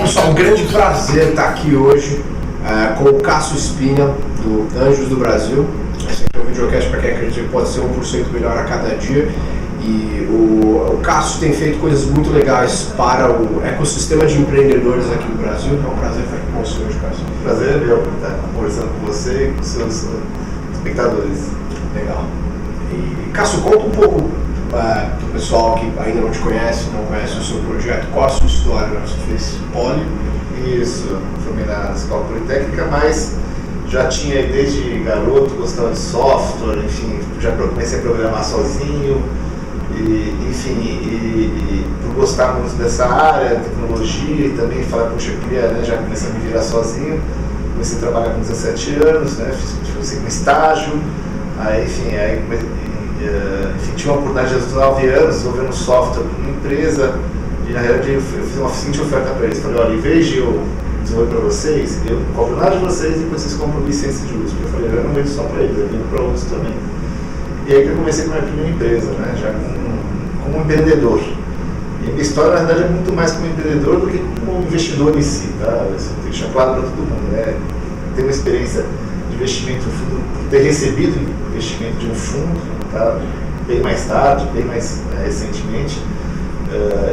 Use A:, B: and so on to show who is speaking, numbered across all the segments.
A: Pessoal, um grande prazer estar aqui hoje com o Cássio Spina, do Anjos do Brasil. Esse aqui é um videocast para quem acredita que pode ser 1% melhor a cada dia. E o Cássio tem feito coisas muito legais para o ecossistema de empreendedores aqui no Brasil. É um prazer estar aqui com você hoje, Cássio.
B: Prazer é meu estar conversando com você e com seus espectadores.
A: Legal. E Cássio, conta um pouco do pessoal que ainda não te conhece, não conhece o seu projeto. Qual a sua história? Você fez Poli?
B: Isso, formei na Escola Politécnica, mas já tinha desde garoto, gostava de software, enfim, já comecei a programar sozinho, e por gostar muito dessa área, tecnologia, e também falar, puxa, eu queria, já comecei a me virar sozinho, comecei a trabalhar com 17 anos, fiz um estágio, tinha uma oportunidade de 19 anos, desenvolvendo um software para uma empresa, e na realidade eu fiz uma seguinte oferta para eles, falei, olha, em vez de eu desenvolver para vocês, eu não cobro nada de vocês e depois vocês compram licença de uso. Eu falei, eu não vendo só para eles, eu vendo para outros também. E aí que eu comecei com a minha primeira empresa, já como empreendedor. E a minha história, na verdade, é muito mais como empreendedor do que como investidor em si, tá? Isso tem que deixar claro para todo mundo, Ter uma experiência de investimento no fundo, ter recebido investimento de um fundo, tá? Bem mais tarde, bem mais recentemente,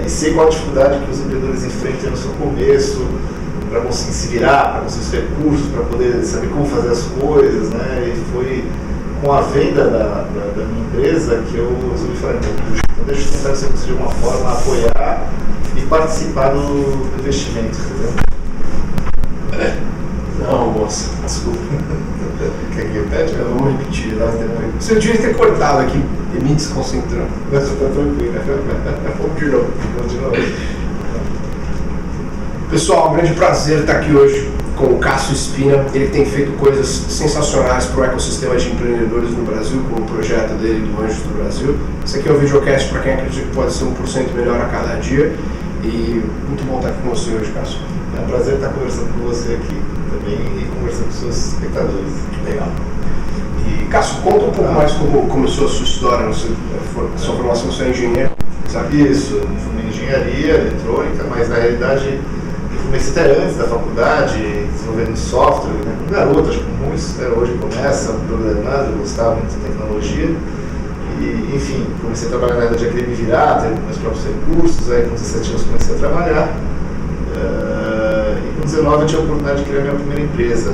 B: e sei qual a dificuldade que os empreendedores enfrentam no seu começo, para conseguir se virar, para conseguir os recursos, para poder saber como fazer as coisas, E foi com a venda da minha empresa que eu resolvi falar, então deixa eu tentar, se eu conseguir de alguma forma, apoiar e participar do investimento, entendeu?
A: Não, moça, desculpa. Quer que eu pede? Eu vou repetir, Você devia ter cortado aqui e me desconcentrando.
B: Mas você está tranquilo,
A: Vamos de novo. Pessoal, um grande prazer estar aqui hoje com o Cássio Spina. Ele tem feito coisas sensacionais para o ecossistema de empreendedores no Brasil, com o projeto dele do Anjos do Brasil. Esse aqui é um videocast para quem acredita que pode ser 1% melhor a cada dia. E muito bom estar aqui com você hoje, Cássio.
B: É um prazer estar conversando com você aqui também e conversando com seus espectadores.
A: Legal. E Cássio, conta um pouco mais como começou a sua história, sua formação, você é engenheiro, sabe?
B: Isso, eu formei em engenharia eletrônica, mas na realidade eu comecei até antes da faculdade, desenvolvendo software, com garoto, acho que muitos hoje começam programando, gostava muito de tecnologia. E, enfim, comecei a trabalhar na área de querer me virar, ter meus próprios recursos, aí com 17 anos comecei a trabalhar. E com 19 eu tinha a oportunidade de criar minha primeira empresa,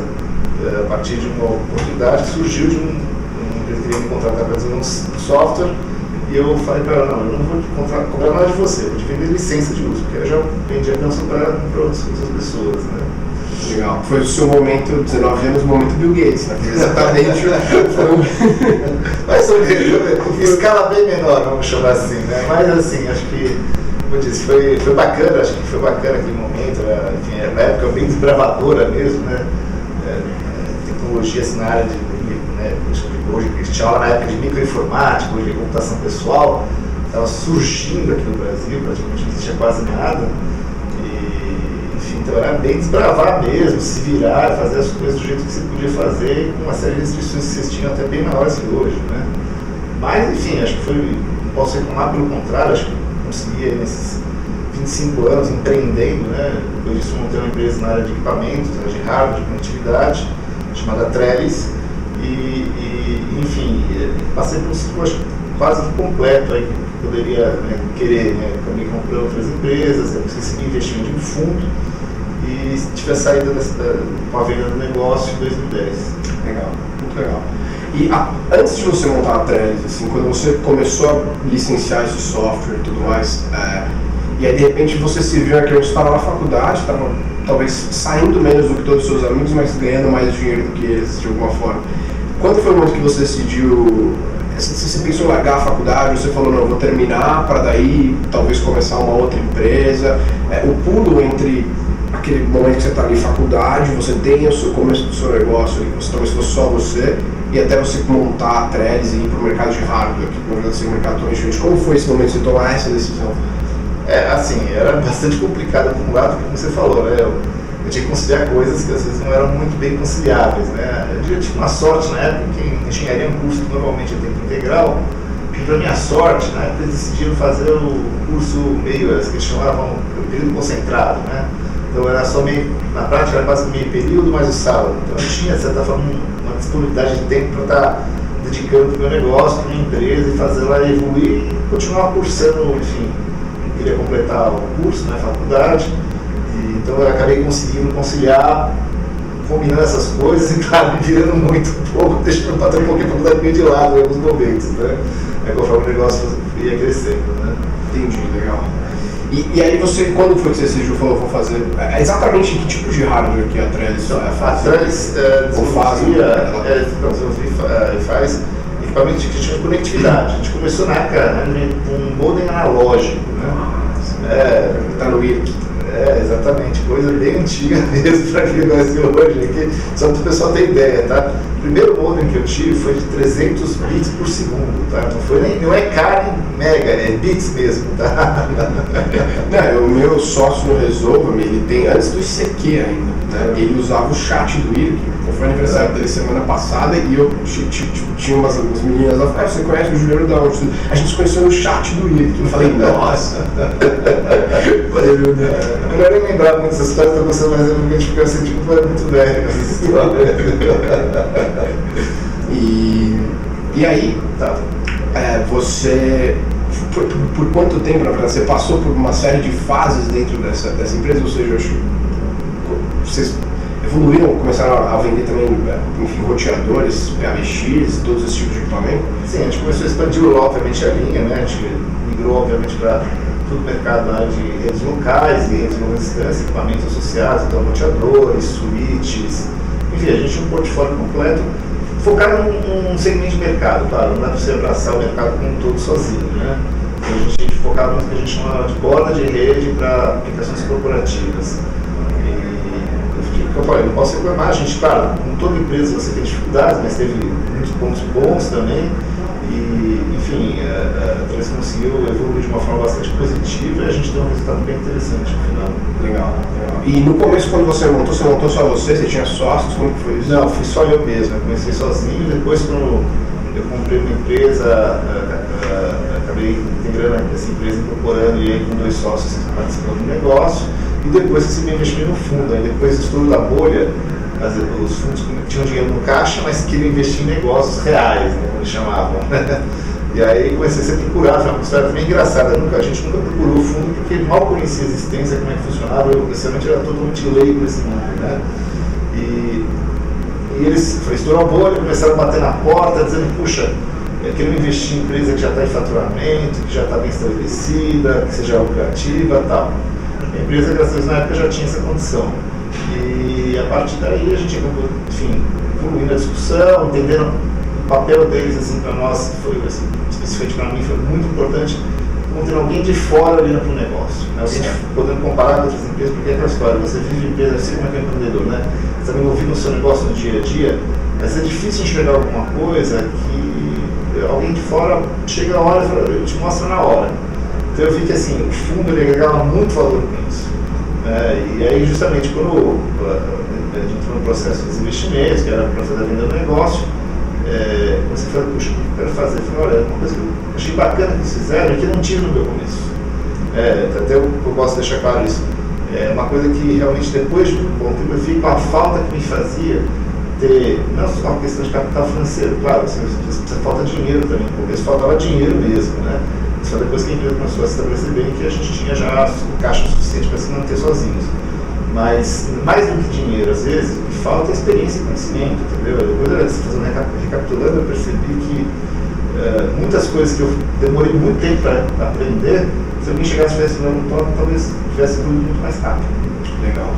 B: a partir de uma oportunidade que surgiu de uma empresa que queria me contratar para desenvolver um software, e eu falei para ela, não, eu não vou cobrar nada de você, eu vou te vender licença de uso, porque eu já vendia não só para outras pessoas,
A: Legal. Foi o seu momento, 19 anos, o momento Bill Gates, Exatamente.
B: Mas em escala bem menor, vamos chamar assim, Mas assim, acho que, como eu disse, foi bacana, acho que foi bacana aquele momento, enfim, era uma época bem desbravadora mesmo, Tecnologia assim, na área de hoje, a gente fala na época de microinformática, hoje de computação pessoal, estava surgindo aqui no Brasil, praticamente não existia quase nada. Então era bem desbravar mesmo, se virar, fazer as coisas do jeito que você podia fazer, com uma série de restrições que vocês tinham até bem maiores que hoje, Mas enfim, acho que foi, não posso reclamar, pelo contrário, acho que consegui nesses 25 anos empreendendo, Depois disso montei uma empresa na área de equipamentos, de hardware, de conectividade, chamada Trellis, enfim, passei por um ciclo, acho, quase completo aí, que poderia querer, Acabei comprando outras empresas, eu consegui investimento em fundo, e tive a saída com a venda do negócio em 2010.
A: Legal, muito legal. E antes de você montar a Trellis, assim, quando você começou a licenciar esse software e tudo mais, e aí de repente você se viu que você estava na faculdade, estava talvez saindo menos do que todos os seus amigos, mas ganhando mais dinheiro do que eles de alguma forma. Quando foi o momento que você decidiu, você pensou em largar a faculdade, você falou, não, eu vou terminar para daí talvez começar uma outra empresa, o pulo entre aquele momento que você está ali em faculdade, você tem o seu começo do seu negócio, você talvez fosse só você, e até você montar a Trellis e ir para o mercado de hardware, que na verdade é um mercado tão enchente. Como foi esse momento de você tomar essa decisão?
B: Assim, era bastante complicado por um lado, porque como você falou, eu tinha que conciliar coisas que às vezes não eram muito bem conciliáveis, Eu tive uma sorte na época que engenharia é um curso que normalmente é tempo integral, E para minha sorte, na época eles decidiram fazer o curso meio, que eles chamavam período concentrado, né? Então era só meio, na prática era quase meio período mais o sábado. Então eu tinha, de certa forma, uma disponibilidade de tempo para estar dedicando para o meu negócio, para a minha empresa e fazer ela evoluir e continuar cursando, enfim. Eu queria completar o curso na faculdade, e então eu acabei conseguindo conciliar, combinando essas coisas e claro, me virando muito pouco, deixando bater um pouquinho a faculdade meio de lado em alguns momentos, né? Conforme o negócio ia crescendo, né?
A: Entendi, legal. E aí você, quando foi que você decidiu, falou, vou fazer, exatamente que tipo de hardware que a Trellis faz?
B: A Trellis faz equipamento de gestão de conectividade. A gente começou na época com um modem analógico, né?
A: Tá no IRC.
B: Exatamente, coisa bem antiga mesmo para quem conhece hoje aqui, só para o pessoal ter ideia, tá? O primeiro modem que eu tive foi de 300 bits por segundo, tá? Não é K nem mega, é bits mesmo, tá?
A: Não, o meu sócio no Resolve-me, ele tem, antes do ICQ ainda, né? Ele usava o chat do IRC, foi o aniversário dele semana passada e eu tinha umas meninas lá, você conhece o Juliano da onde? A gente se conheceu no chat do IRC, eu falei, nossa! Falei, meu Deus.
B: Eu não nem lembrar muito dessas histórias, estou gostando, mas eu me identifico assim, tipo, foi muito velho essa história.
A: E aí, tá, você, por quanto tempo, na verdade, você passou por uma série de fases dentro dessa empresa, ou seja, vocês evoluíram, começaram a vender também, enfim, roteadores, PAVX, todos esses tipos de equipamento?
B: Sim, a gente começou a expandir, obviamente, a linha, né? A gente migrou, obviamente, para todo o mercado na área de redes locais e redes de longa distância, equipamentos associados, então roteadores, switches, enfim, a gente tinha um portfólio completo focado num segmento de mercado, claro, não dá para você abraçar o mercado como um todo sozinho, né? Então a gente focava no que a gente chama de borda de rede para aplicações corporativas. Eu falei, não posso reclamar, a gente, claro, como toda empresa você tem dificuldades, mas teve muitos pontos bons também. E, enfim, a Trellis conseguiu evoluir de uma forma bastante positiva e a gente deu um resultado bem interessante no final.
A: Legal. E no começo, quando você montou só você tinha sócios? Como que foi isso?
B: Não, fui só eu mesmo. Eu comecei sozinho, depois quando eu comprei uma empresa, acabei integrando essa empresa, incorporando e aí com 2 sócios participando do negócio. E depois recebi investimento no fundo. Aí depois do estouro da bolha, os fundos tinham dinheiro no caixa, mas queriam investir em negócios reais, né, como eles chamavam. E aí comecei a ser procurado, foi uma história também engraçada. A gente nunca procurou o fundo porque mal conhecia a existência, como é que funcionava. Eu, inicialmente, era totalmente leigo nesse mundo, né? E eles estouraram a bolha, começaram a bater na porta, dizendo, puxa, queremos investir em empresa que já está em faturamento, que já está bem estabelecida, que seja lucrativa e tal. A empresa, graças a Deus, na época já tinha essa condição. E a partir daí a gente, enfim, evoluindo a discussão, entendendo o papel deles, assim, para nós, foi, assim, especificamente para mim, foi muito importante, como ter alguém de fora olhando para o negócio, né? Alguém podendo comparar com outras empresas, porque é aquela história, você vive empresa, assim como é que é empreendedor, né? Você está envolvido no seu negócio no dia a dia, mas é difícil enxergar alguma coisa que alguém de fora chega na hora e te mostra na hora. Então eu vi que assim, o fundo ele agregava muito valor com isso. E aí justamente quando a gente entrou no processo dos investimentos, que era para fazer a venda do negócio, você falou, puxa, o que eu quero fazer? Eu falei, olha, uma coisa que eu achei bacana que eles fizeram e que não tive no meu começo. Até eu posso deixar claro isso. É uma coisa que realmente depois de um bom tempo eu vi com a falta que me fazia ter, não só uma questão de capital financeiro, claro, você falta dinheiro também, porque faltava dinheiro mesmo, né? Só depois que a empresa começou a se estabelecer bem que a gente tinha já o caixa suficiente para se manter sozinhos. Mas, mais do que dinheiro, às vezes, o que falta é experiência e conhecimento, entendeu? Depois, fazendo recapitulando, eu percebi que muitas coisas que eu demorei muito tempo para aprender, se alguém chegasse e estivesse falando top, talvez tivesse evoluído muito mais rápido.
A: Legal.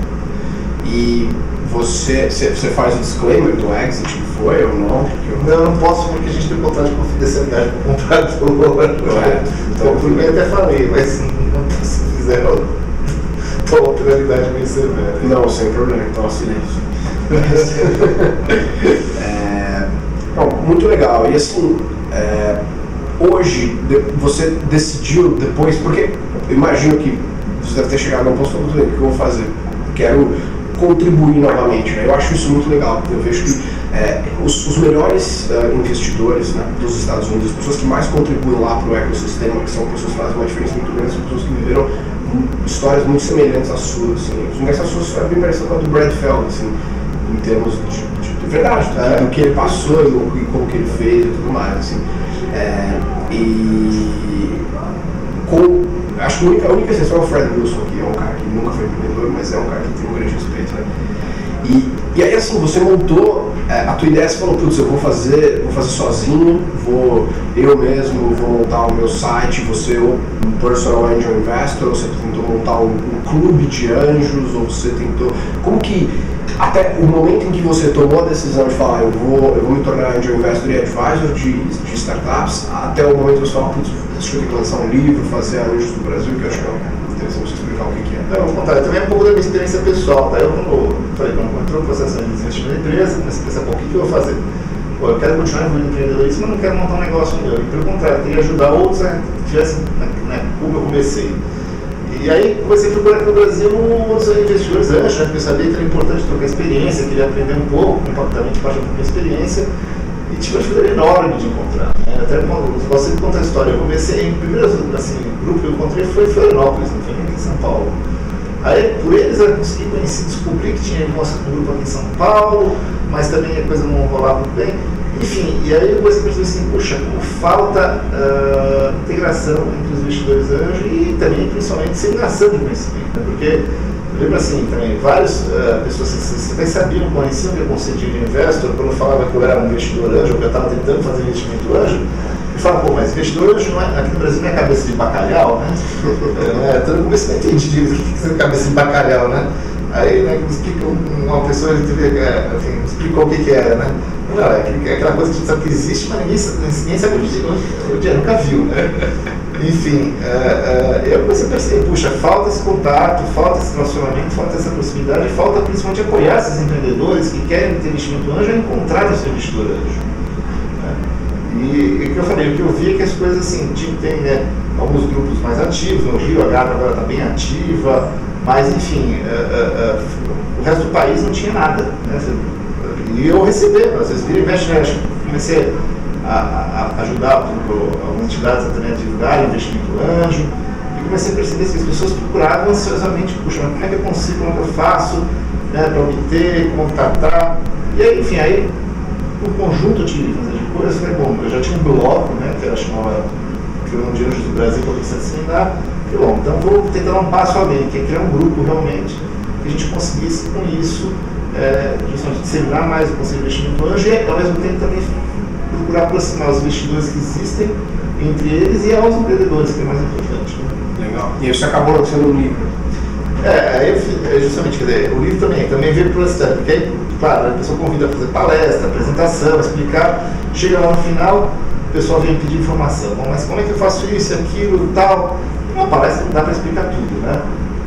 A: E você faz o disclaimer do exit, que foi ou não?
B: Não, não posso porque a gente tem um contrato de confidencialidade com o comprador. Então, por mim até falei, mas não se fizer uma penalidade meio severa.
A: Não, sem problema, então silêncio. Muito legal. E assim, hoje você decidiu depois, porque eu imagino que você deve ter chegado a um ponto que eu vou fazer. Quero contribuir novamente, né? Eu acho isso muito legal. Eu vejo que os melhores investidores, né, dos Estados Unidos, as pessoas que mais contribuem lá para o ecossistema, que são pessoas que fazem uma diferença muito grande, são pessoas que viveram histórias muito semelhantes às suas. Assim. Os negócios suas foi bem parecido com a do Brad Feld, assim, em termos de verdade, do que ele passou e como que ele fez e tudo mais. Assim. Acho que a única exceção é o Fred Wilson, que é um cara que nunca foi empreendedor, mas é um cara que tem um grande respeito. Né? E aí assim, você montou a tua ideia, você falou, putz, eu vou fazer sozinho, eu mesmo vou montar o meu site, você ou um personal angel investor, ou você tentou montar um clube de anjos, ou você tentou... Como que, até o momento em que você tomou a decisão de falar, eu vou me tornar angel investor e advisor de startups, até o momento que você fala, putz, acho que eu tenho que lançar um livro, fazer anjos do Brasil, que eu acho que é interessante você explicar o que é.
B: Não, vou contar, também é um pouco da minha experiência pessoal, tá? Quando entrou o processo de investimento na empresa, comecei a pensar, o que eu vou fazer? Pô, eu quero continuar envolvido no empreendedorismo, mas não quero montar um negócio meu. E pelo contrário, eu queria ajudar outros a tivessem, como eu comecei. E aí comecei a procurar aqui no Brasil outros investidores anjos, né? Porque eu sabia que era importante trocar experiência, queria aprender um pouco, compactamente parte da minha experiência. E tive uma dificuldade enorme de encontrar. Né? Até gosto de contar a história. Eu comecei, o primeiro grupo que eu encontrei foi em Florianópolis, não foi nem aqui em São Paulo. Aí, por eles, eu consegui conhecer, descobri que tinha um grupo aqui em São Paulo, mas também a coisa não rolava muito bem. Enfim, e aí eu comecei a perceber assim, puxa, como falta integração entre os investidores anjos e também, principalmente, disseminação de conhecimento. Né? Porque, eu lembro assim, também, várias pessoas que até sabiam, conheciam que eu concedia de investor, quando eu falava que eu era um investidor anjo, ou que eu estava tentando fazer investimento anjo, eu falava, pô, mas investidor anjo aqui no Brasil não é cabeça de bacalhau, né? Então eu comecei a entender o que é cabeça de bacalhau, né? Aí, né, uma pessoa explicou o que era, né? Não, é aquela coisa que a gente sabe que existe, mas ninguém sabe onde é, nunca viu, né? Enfim, eu comecei a perceber, puxa, falta esse contato, falta esse relacionamento, falta essa proximidade, falta principalmente apoiar esses empreendedores que querem ter investimento anjo a encontrar o seu investidor anjo. Né? E o que eu falei, o que eu vi é que as coisas assim, tem né, alguns grupos mais ativos, no Rio a Gávea agora está bem ativa, mas enfim, o resto do país não tinha nada. Né? E eu recebendo, às vezes vira e mexe, né? Comecei a ajudar algumas entidades também a divulgar investimento anjo, e comecei a perceber que as pessoas procuravam ansiosamente, puxa, mas como é que eu consigo, como é que eu faço, né, para obter, como tratar, e aí, enfim, aí um conjunto de coisas, falei, bom, eu já tinha um blog, né, que era chamado Criando de Anjos do Brasil, que eu comecei a disseminar, falei, bom, então vou tentar dar um passo além, que é criar um grupo realmente, que a gente conseguisse com isso, justamente disseminar mais o conceito de investimento anjo e ao mesmo tempo também procurar aproximar os investidores que existem entre eles e aos empreendedores, que é mais importante. Né?
A: Legal. E isso acabou lançando um livro.
B: Justamente, quer dizer, o livro também veio para o stand, porque aí, claro, a pessoa convida a fazer palestra, apresentação, explicar, chega lá no final, o pessoal vem pedir informação. Bom, mas como é que eu faço isso, aquilo e tal? Uma palestra não dá para explicar tudo, né?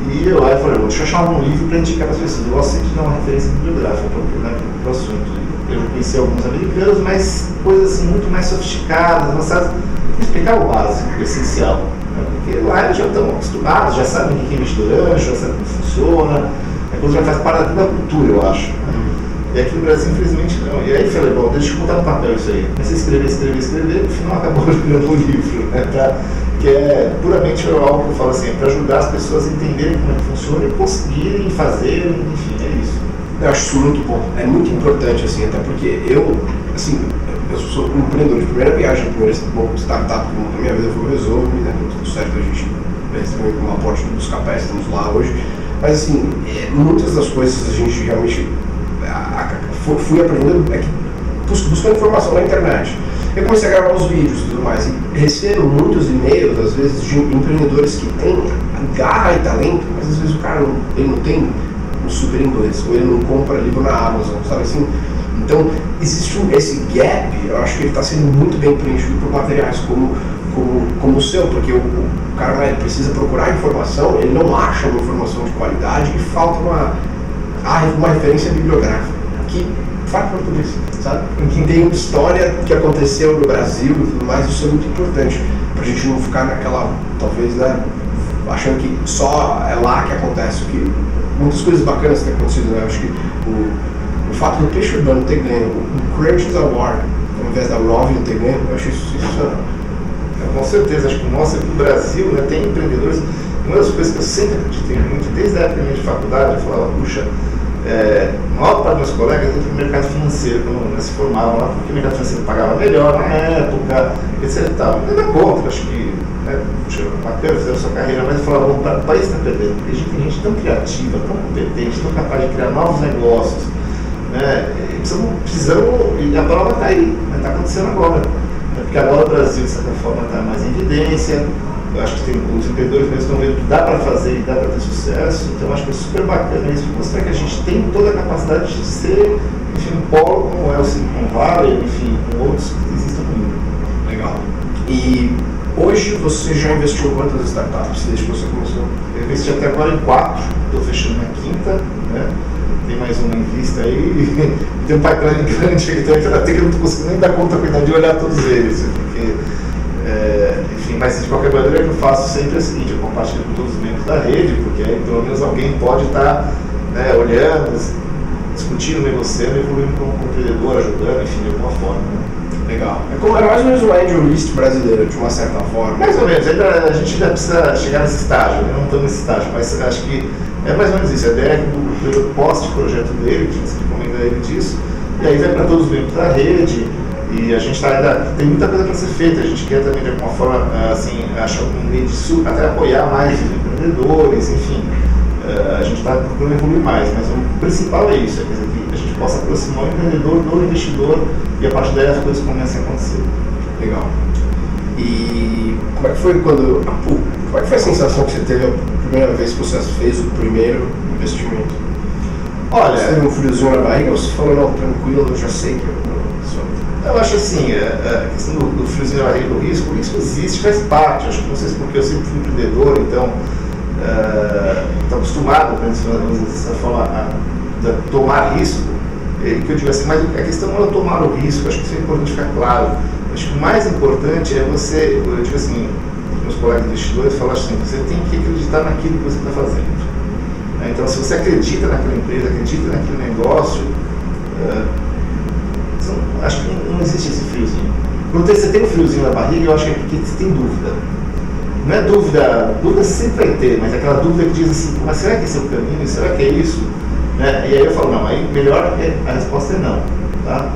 B: E eu aí falei, deixa eu achar um livro para indicar para as pessoas. Eu gosto sempre de dar uma referência bibliográfica para o assunto. Eu conheci alguns americanos, mas coisas assim, muito mais sofisticadas, avançadas, para explicar o básico, o essencial. Né? Porque lá eles já estão acostumados, já sabem o que é investidor anjo, já sabem como funciona, a coisa já faz parte da cultura, eu acho. E aqui no Brasil, infelizmente, não. E aí falei, bom, deixa eu botar no papel isso aí. Comecei a escrever, no final acabou virando um livro, né? Que é puramente algo que eu falo assim, para ajudar as pessoas a entenderem como é que funciona e conseguirem fazer, enfim, é isso.
A: Eu acho isso muito bom, é muito importante, assim, até porque eu sou um empreendedor de primeira viagem, primeira startup da minha vida foi o Resolve, né, tudo certo, a gente recebeu um aporte dos capés, estamos lá hoje, mas assim, muitas das coisas a gente realmente fui aprendendo buscando informação na internet. Eu comecei a gravar os vídeos e tudo mais, e recebo muitos e-mails, às vezes, de empreendedores que têm garra e talento, mas às vezes o cara ele não tem um super inglês, ou ele não compra livro na Amazon, sabe assim? Então, existe esse gap, eu acho que ele está sendo muito bem preenchido por materiais como o seu, porque o cara ele precisa procurar informação, ele não acha uma informação de qualidade e falta uma referência bibliográfica que fala português, sabe? Que tem uma história que aconteceu no Brasil e tudo mais, isso é muito importante, pra gente não ficar naquela, talvez, né, achando que só é lá que acontece, que muitas coisas bacanas têm acontecido, né? Acho que o fato do Peixe Urbano ter ganho o Crunches Award, ao invés da Rovio ter ganho, eu achei isso sensacional.
B: Com certeza, acho que no Brasil, né, tem empreendedores. Uma das coisas que eu sempre acreditei muito, desde a época de faculdade, eu falava, puxa, a maior parte dos meus colegas entrou no mercado financeiro, quando se formavam lá, porque o mercado financeiro pagava melhor na época, etc. Nada contra, acho que, né, puxa, bacana fazer a sua carreira, mas eu falava, bom, o país está perdendo, porque tem gente tão criativa, tão competente, tão capaz de criar novos negócios, né, precisamos, e a prova está aí, está acontecendo agora. Porque agora o Brasil, de certa forma, está mais em evidência. Eu acho que os empreendedores mesmo estão vendo que dá para fazer e dá para ter sucesso. Então, eu acho que é super bacana isso, mostrar que a gente tem toda a capacidade de ser, enfim, um polo como é o Silicon Valley, enfim, com outros que existem no mundo.
A: Legal. E hoje você já investiu em quantas startups desde que você começou?
B: Eu investi até agora em 4, estou fechando na 5ª, né? Tem mais uma em vista aí, tem um pipeline grande aí, então até que eu não estou conseguindo nem dar conta de olhar todos eles, porque, enfim, mas de qualquer maneira eu faço sempre é o seguinte, eu compartilho com todos os membros da rede, porque aí pelo menos alguém pode estar, né, olhando, discutindo, negociando, evoluindo como empreendedor, ajudando, enfim, de alguma forma. Né?
A: Legal. É mais ou menos o angel list brasileiro, de uma certa forma.
B: Mais ou menos, a gente ainda precisa chegar nesse estágio, né? Não estamos nesse estágio, mas acho que é mais ou menos isso, a ideia é que do poste projeto dele, que você recomenda ele disso, e aí vai para todos os membros da rede, e a gente ainda tem muita coisa para ser feita, a gente quer também de alguma forma, assim, achar um meio de até apoiar mais os empreendedores, enfim, a gente está procurando evoluir mais, mas o principal é isso, é que a gente possa aproximar o empreendedor do investidor e a partir daí as coisas comecem a acontecer.
A: Legal. E como é que foi como é que foi a sensação que você teve a primeira vez que você fez o primeiro investimento?
B: Olha,
A: você teve um friozinho na barriga ou você falou, não, tranquilo, eu já sei que
B: eu acho assim, a questão do friozinho na barriga do risco, o risco existe, faz parte, acho que não sei se porque eu sempre fui empreendedor, então estou acostumado, dessa forma, a tomar risco, que eu digo assim, mas a questão não é tomar o risco, acho que isso é importante ficar claro. Acho que o mais importante é você, eu digo assim, meus colegas investidores falam assim, você tem que acreditar naquilo que você está fazendo. Então, se você acredita naquela empresa, acredita naquele negócio, acho que não existe esse friozinho. Quando você tem um friozinho na barriga, eu acho que é porque você tem dúvida. Não é dúvida sempre vai ter, mas é aquela dúvida que diz assim, mas será que esse é o caminho? Será que é isso? Né? E aí eu falo, não, aí melhor a resposta é não. Tá?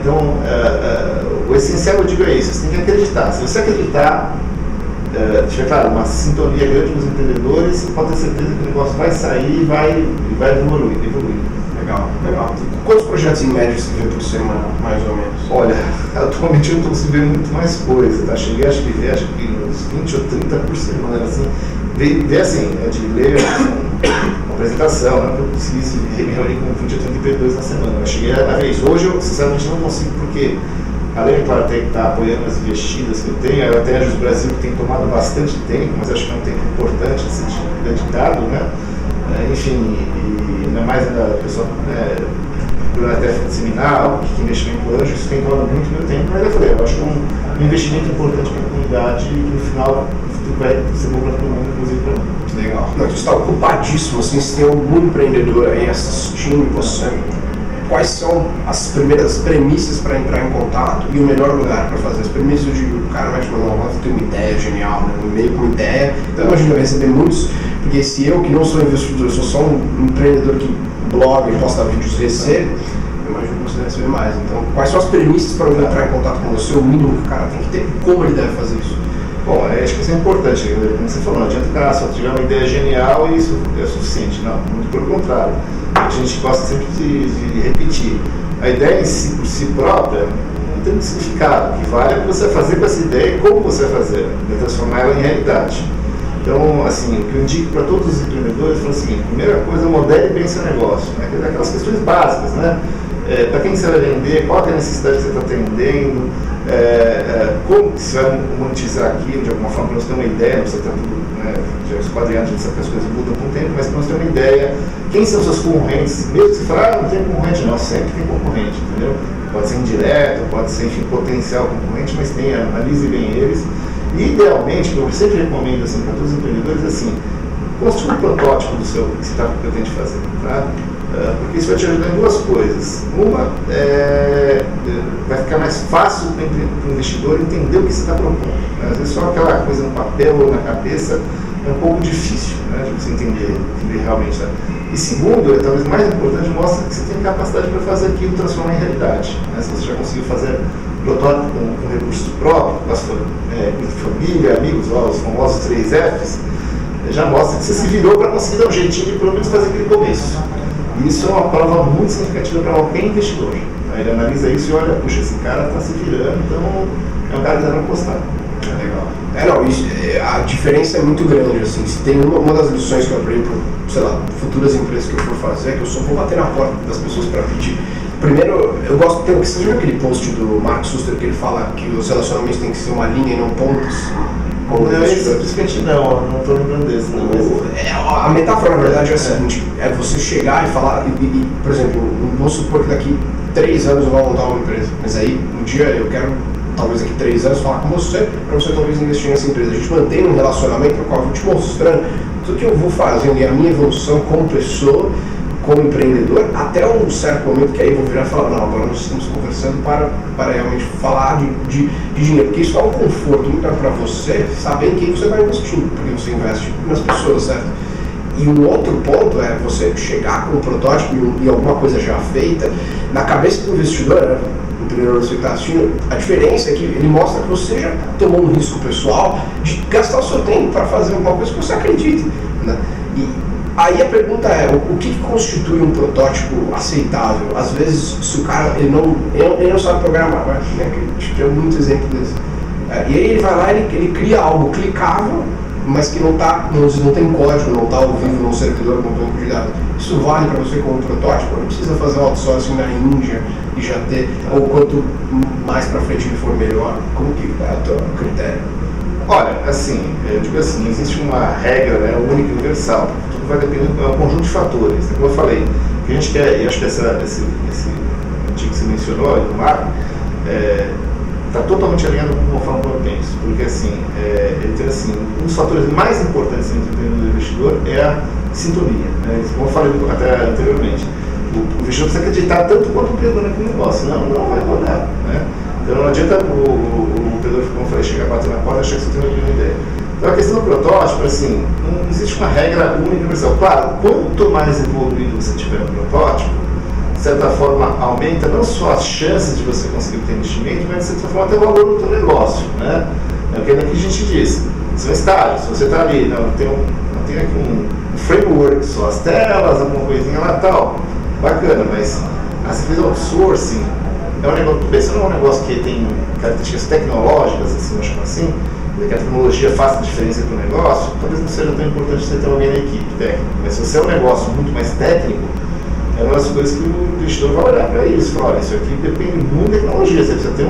B: Então, o essencial, eu digo, é isso, você tem que acreditar. Se você acreditar, tiver, claro, uma sintonia grande com os empreendedores, você pode ter certeza que o negócio vai sair e vai evoluir.
A: Legal. Quantos projetos em média você vê por semana, mais ou menos?
B: Olha, atualmente eu não estou conseguindo muito mais coisa, tá? Cheguei acho que uns 20 ou 30 por semana, assim. Ver assim, de ler uma apresentação, não é que eu conseguisse me reunir com 20 ou 30 empreendedores na semana. Eu cheguei a vez. Hoje eu sinceramente não consigo, porque além de, claro, ter que estar apoiando as investidas que eu tenho, a Estratégias do Brasil que tem tomado bastante tempo, mas acho que é um tempo importante de ser dedicado, né? Enfim, e ainda mais a pessoa procurando até disseminar algo que investimento anjo, isso tem tomado muito meu tempo, mas eu falei, eu acho que é um investimento importante para a comunidade e que no final vai ser bom para todo mundo, inclusive para mim.
A: Legal. Não, você está ocupadíssimo, assim, se tem algum empreendedor aí assistindo você, quais são as primeiras premissas para entrar em contato e o melhor lugar para fazer? As premissas, eu digo, o cara vai te mandar uma, tem uma ideia genial, né? Um e-mail com uma ideia, então imagina, eu receber muitos, porque se eu, que não sou investidor, sou só um empreendedor que bloga e posta vídeos recebo, eu imagino que você deve receber mais. Então, quais são as premissas para eu entrar em contato com você, o mínimo que o cara tem que ter e como ele deve fazer isso?
B: Bom, acho que isso é importante, como você falou, não adianta o cara só tiver uma ideia genial e isso é suficiente, não, muito pelo contrário. A gente gosta sempre de repetir. A ideia em si, por si própria, não tem um significado. O que vale é o que você vai fazer com essa ideia e como você vai fazer, vai transformar ela em realidade. Então, assim, o que eu indico para todos os empreendedores é o seguinte: primeira coisa, modele bem seu negócio, né? Aquelas questões básicas, né? Para quem você vai vender, qual é a necessidade que você está atendendo, como você vai monetizar aquilo de alguma forma, para nós ter uma ideia, não precisa ter tudo, né, já esquadrinhado, a gente sabe que as coisas mudam com o tempo, mas para nós ter uma ideia, quem são seus concorrentes, mesmo que você fale, não tem concorrente, não, sempre tem concorrente, entendeu? Pode ser indireto, pode ser, enfim, potencial concorrente, mas analise bem eles, e idealmente, o que eu sempre recomendo assim, para todos os empreendedores, assim, construa um protótipo do seu que você pretende fazer, tá? Porque isso vai te ajudar em duas coisas. Uma, vai ficar mais fácil para o investidor entender o que você está propondo. Às vezes só aquela coisa no papel ou na cabeça é um pouco difícil, né, de você entender realmente. Né? E segundo, talvez mais importante, mostra que você tem capacidade para fazer aquilo transformar em realidade. Né? Se você já conseguiu fazer protótipo com recursos próprios, com família, amigos, os famosos 3 Fs, já mostra que você se virou para conseguir dar um jeitinho de pelo menos fazer aquele começo. E isso é uma prova muito significativa para qualquer investidor. Ele analisa isso e olha, puxa, esse cara está se virando, então é um cara que dá para apostar.
A: Legal. A diferença é muito grande, assim. Se tem uma das lições que eu aprendi para, sei lá, futuras empresas que eu for fazer, que eu só vou bater na porta das pessoas para pedir. Primeiro, eu gosto de ter, você viu aquele post do Mark Suster que ele fala que os relacionamentos têm que ser uma linha e não pontos?
B: Simplesmente não estou lembrando desse.
A: A metáfora, na verdade, é a seguinte: é você chegar e falar, por exemplo, vamos supor que daqui 3 anos eu vou montar uma empresa, mas aí um dia eu quero, talvez daqui 3 anos, falar com você, para você talvez investir nessa empresa. A gente mantém um relacionamento no qual eu vou te mostrando tudo que eu vou fazendo e a minha evolução como pessoa, como empreendedor, até um certo momento que aí eu vou virar e falar, não, agora nós estamos conversando para realmente falar de dinheiro, porque isso dá um conforto muito para você saber em quem você vai investindo, porque você investe nas pessoas, certo? E um outro ponto é você chegar com um protótipo e alguma coisa já feita, na cabeça do investidor, né, o empreendedor que está assistindo, a diferença é que ele mostra que você já tomou um risco pessoal de gastar o seu tempo para fazer alguma coisa que você acredite, né? E aí a pergunta é, o que constitui um protótipo aceitável? Às vezes, se o cara ele não sabe programar, né? Tem muito exemplo desse. E aí ele vai lá e ele cria algo clicável, mas que não tem código, não está ao vivo num servidor, num banco de dados. Isso vale para você como protótipo? Não precisa fazer um outsourcing na Índia e já ter, ou quanto mais para frente ele for melhor. Como que é o teu critério?
B: Olha, assim, eu digo assim, não existe uma regra, né, única e universal. Tudo vai depender de um conjunto de fatores. Como eu falei, o que a gente quer, e acho que esse artigo que você mencionou, do Marco, está totalmente alinhado com a forma como eu penso. Porque assim, ele tem assim, um dos fatores mais importantes entre o investidor é a sintonia. Né? Como eu falei até anteriormente, o investidor precisa acreditar tanto quanto o empreendedor naquele negócio, senão não vai rodar. Né? Então não adianta o empreendedor, como eu falei, chegar a bater na porta e achar que você tem uma ideia. Então a questão do protótipo, assim, não existe uma regra única e universal. Claro, quanto mais evoluído você tiver no protótipo, de certa forma aumenta não só as chances de você conseguir ter investimento, mas de certa forma até o valor do seu negócio. Né? É o que a gente diz. São estágios. Se você está ali, não tem aqui um framework, só as telas, alguma coisinha lá e tal, bacana, mas você fez outsourcing, é um negócio, isso não é um negócio que tem características tecnológicas, assim, vamos chamar assim, que a tecnologia faça diferença para o negócio, talvez não seja tão importante você ter alguém na equipe técnica. Mas se você é um negócio muito mais técnico, é uma das coisas que o investidor vai olhar para isso. Fala, olha, isso aqui depende muito da tecnologia. Você precisa ter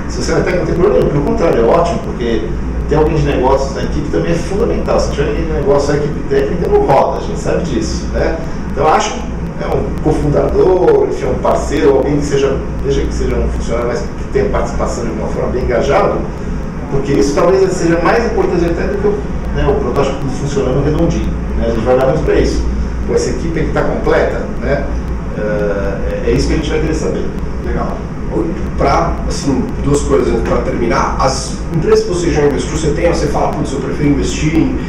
B: se você não é técnico, não tem problema nenhum. Pelo contrário, é ótimo, porque ter alguém de negócios na equipe também é fundamental. Se tiver ninguém de negócio, a equipe técnica não roda, a gente sabe disso. Né? Então, acho um cofundador, enfim, um parceiro, alguém que seja um funcionário, mas que tenha participação de alguma forma bem engajado, porque isso talvez seja mais importante até do que o protótipo funcionando redondinho. Né? A gente vai dar muito para isso. Com essa equipe que está completa, né? É isso que a gente vai querer saber.
A: Legal. Para, assim, 2 coisas para terminar. As empresas que você já investiu, você fala, putz, eu prefiro investir em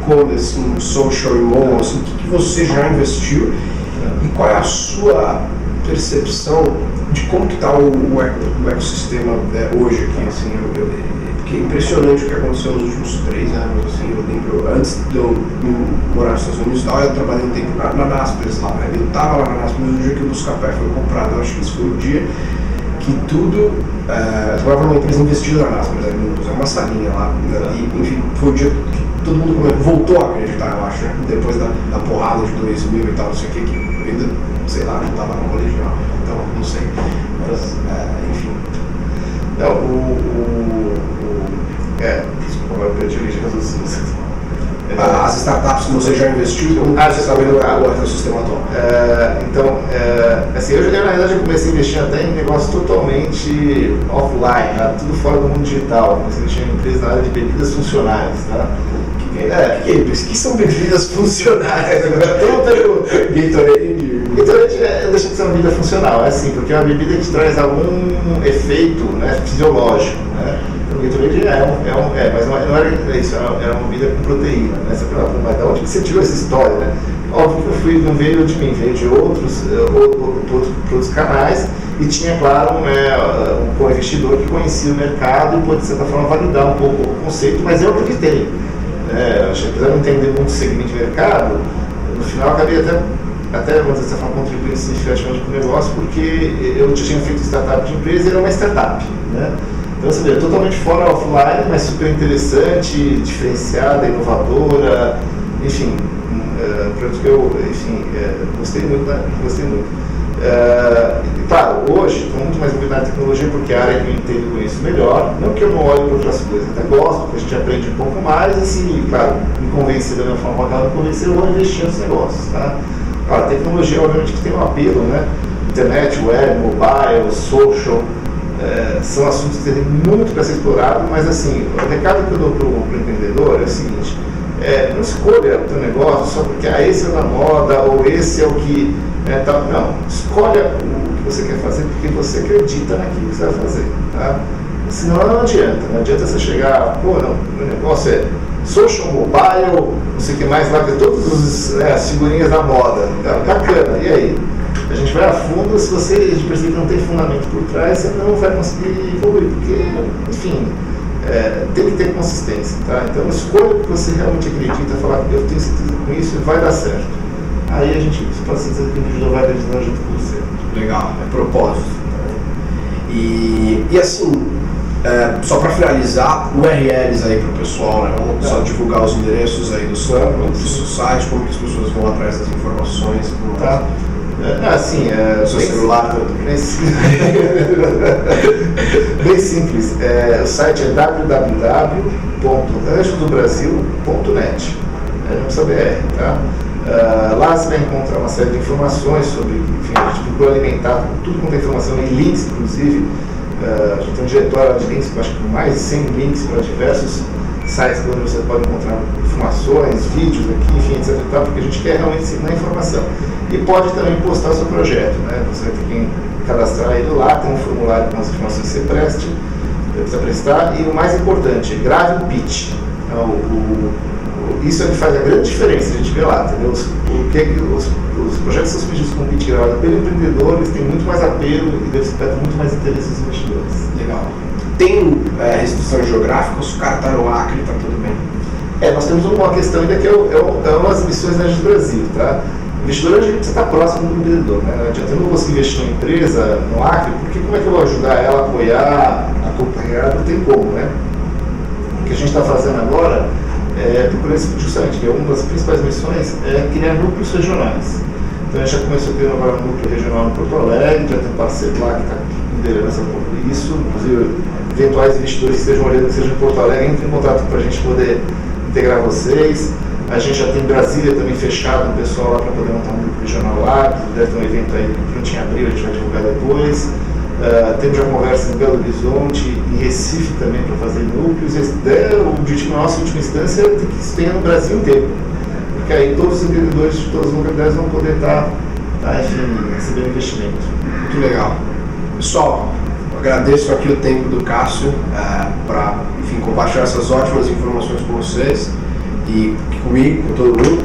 A: e-commerce, em social e mobile, assim, o que você já investiu e qual é a sua percepção de como que está o ecossistema hoje aqui, assim, porque é impressionante o que aconteceu nos últimos 3 anos, assim, eu lembro, antes de eu morar nos Estados Unidos, eu trabalhei um tempo na Naspers lá, né? Eu estava lá na Naspers no dia que o Buscapé foi comprado, eu acho que esse foi o dia que tudo, eu trabalhava numa empresa investida na Naspers, é uma salinha lá, né? E, enfim, foi o dia que todo mundo voltou a acreditar, eu acho, né? Depois da porrada de 2000 e tal, não sei o que ainda, sei lá, não estava no colegial, então não sei, mas, enfim.
B: Desculpa, agora eu perdi a linha de raciocínio.
A: As startups que você já investiu, como você sabe o ecossistema atual?
B: Assim, eu na verdade comecei a investir até em negócios totalmente offline, tá? Tudo fora do mundo digital. Comecei a investir em empresas na área de bebidas funcionais. Tá?
A: O que são bebidas funcionais? Agora todo Gatorade,
B: Gatorade deixa de ser uma bebida funcional, é assim, porque é uma bebida que traz algum efeito, né, fisiológico, né? O Gatorade mas não era isso, era uma bebida com proteína, né? Você fala, mas de onde que você tirou essa história, né? Óbvio que não veio de mim, veio de outros canais e tinha, claro, um investidor que conhecia o mercado e pôde, de certa forma, validar um pouco o conceito, mas é o que tem. Acho que apesar de não entender muito o segmento de mercado, no final acabei até vamos dizer, contribuindo significativamente para o negócio, porque eu tinha feito startup de empresa e era uma startup, né? Então, você vê, totalmente fora offline, mas super interessante, diferenciada, inovadora, enfim, que eu, gostei muito, né? Gostei muito. Claro, hoje estou muito mais envolvido na tecnologia porque é a área que eu entendo com isso melhor, não que eu não olhe para outras coisas, até gosto, porque a gente aprende um pouco mais, assim, claro, me convencer da minha forma que ela me convencer, eu vou investir nos negócios, tá? Claro, a tecnologia, obviamente, que tem um apelo, né? Internet, web, mobile, social, são assuntos que têm muito para ser explorado, mas assim, o recado que eu dou para o empreendedor é o seguinte: não escolha o teu negócio só porque esse é da moda ou esse é o que tal. Não, escolha o que você quer fazer porque você acredita naquilo que você vai fazer, tá? Senão não adianta você chegar, não, meu negócio é social, mobile, não sei o que mais lá, que todas as figurinhas da moda, bacana, e aí? A gente vai a fundo, se a gente perceber que não tem fundamento por trás, você não vai conseguir evoluir, porque, enfim, tem que ter consistência, tá? Então escolha o que você realmente acredita, falar, eu tenho certeza com isso e vai dar certo. Aí a gente pode ser que o indivíduo vai acreditar junto com você.
A: Legal, é propósito. E assim, só para finalizar, URLs aí para o pessoal, né? Vamos só divulgar os endereços aí do seu site, como que as pessoas vão atrás das informações.
B: Tá.
A: Seu celular
B: bem simples. O site é www.anjodobrasil.net. Não precisa BR, tá? Lá você vai encontrar uma série de informações sobre, enfim, a gente procura alimentar tudo quanto é informação e links, inclusive. A gente tem um diretório de links, acho que com mais de 100 links para diversos sites onde você pode encontrar informações, vídeos aqui, enfim, etc. Porque a gente quer realmente ensinar informação. E pode também postar o seu projeto, né? Você vai ter que cadastrar ele lá, tem um formulário com as informações que você precisa prestar. E o mais importante, grave um pitch. Então, isso é que faz a grande diferença, a gente vê lá, entendeu? Os projetos são pedidos com pitch gravado pelo empreendedor, eles têm muito mais apelo e despertam muito mais interesse dos investidores.
A: Legal. Tem restrição geográfica ou se o cara está no Acre, está tudo bem?
B: Nós temos uma questão ainda que é umas missões na do Brasil, tá? O investidor, a gente precisa estar próximo do empreendedor, né? Não adianta, eu não consigo investir numa empresa no Acre, porque como é que eu vou ajudar ela a apoiar, acompanhar? Não tem como, né? O que a gente está fazendo agora procurando justamente, que uma das principais missões é criar núcleos regionais. Então a gente já começou a ter agora um núcleo regional em Porto Alegre, já tem um parceiro lá que está liderando isso, inclusive eventuais investidores que estejam olhando, que sejam em Porto Alegre, entrem em contato para a gente poder integrar vocês. A gente já tem Brasília também fechado, o pessoal lá para poder montar um grupo regional lá, deve ter um evento aí que em abril, a gente vai divulgar depois. Temos já conversa em Belo Horizonte e Recife também para fazer núcleos. O objetivo nosso, em última instância, é que isso tenha no Brasil inteiro, porque aí todos os empreendedores de todas as localidades vão poder estar recebendo investimento.
A: Muito legal. Pessoal, eu agradeço aqui o tempo do Cássio para compartilhar essas ótimas informações com vocês e comigo, com todo mundo.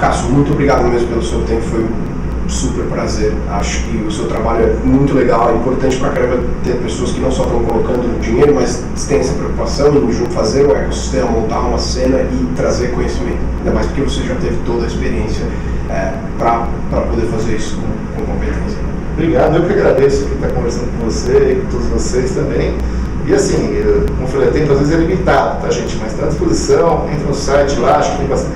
A: Cássio, muito obrigado mesmo pelo seu tempo, foi um super prazer. Acho que o seu trabalho é muito legal, é importante pra caramba ter pessoas que não só estão colocando dinheiro, mas têm essa preocupação em fazer um ecossistema, montar uma cena e trazer conhecimento. Ainda mais porque você já teve toda a experiência para poder fazer isso com competência.
B: Obrigado, eu que agradeço por estar conversando com você e com todos vocês também. E assim, como eu falei, o tempo às vezes é limitado, tá, gente? Mas está à disposição, entra no site lá, acho que tem bastante.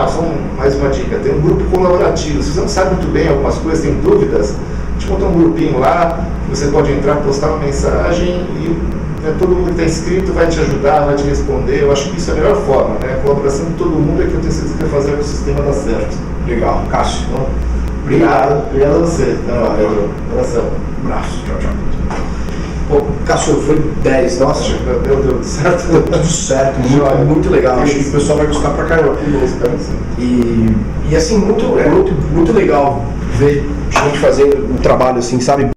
B: Só mais uma dica, tem um grupo colaborativo. Se você não sabe muito bem algumas coisas, tem dúvidas, a gente montou um grupinho lá, você pode entrar, postar uma mensagem e todo mundo que está inscrito vai te ajudar, vai te responder. Eu acho que isso é a melhor forma, né? A colaboração de todo mundo é que eu tenho certeza que vai fazer o sistema dar certo.
A: Legal. Cássio,
B: obrigado a você.
A: Valeu.
B: Abração.
A: Um abraço. Tchau, tchau. Pô, Cássio, foi 10, nossa,
B: Deu tudo certo.
A: deu tudo certo, muito legal, acho que o pessoal vai gostar pra caramba. E assim, muito legal ver gente fazendo um trabalho assim, sabe?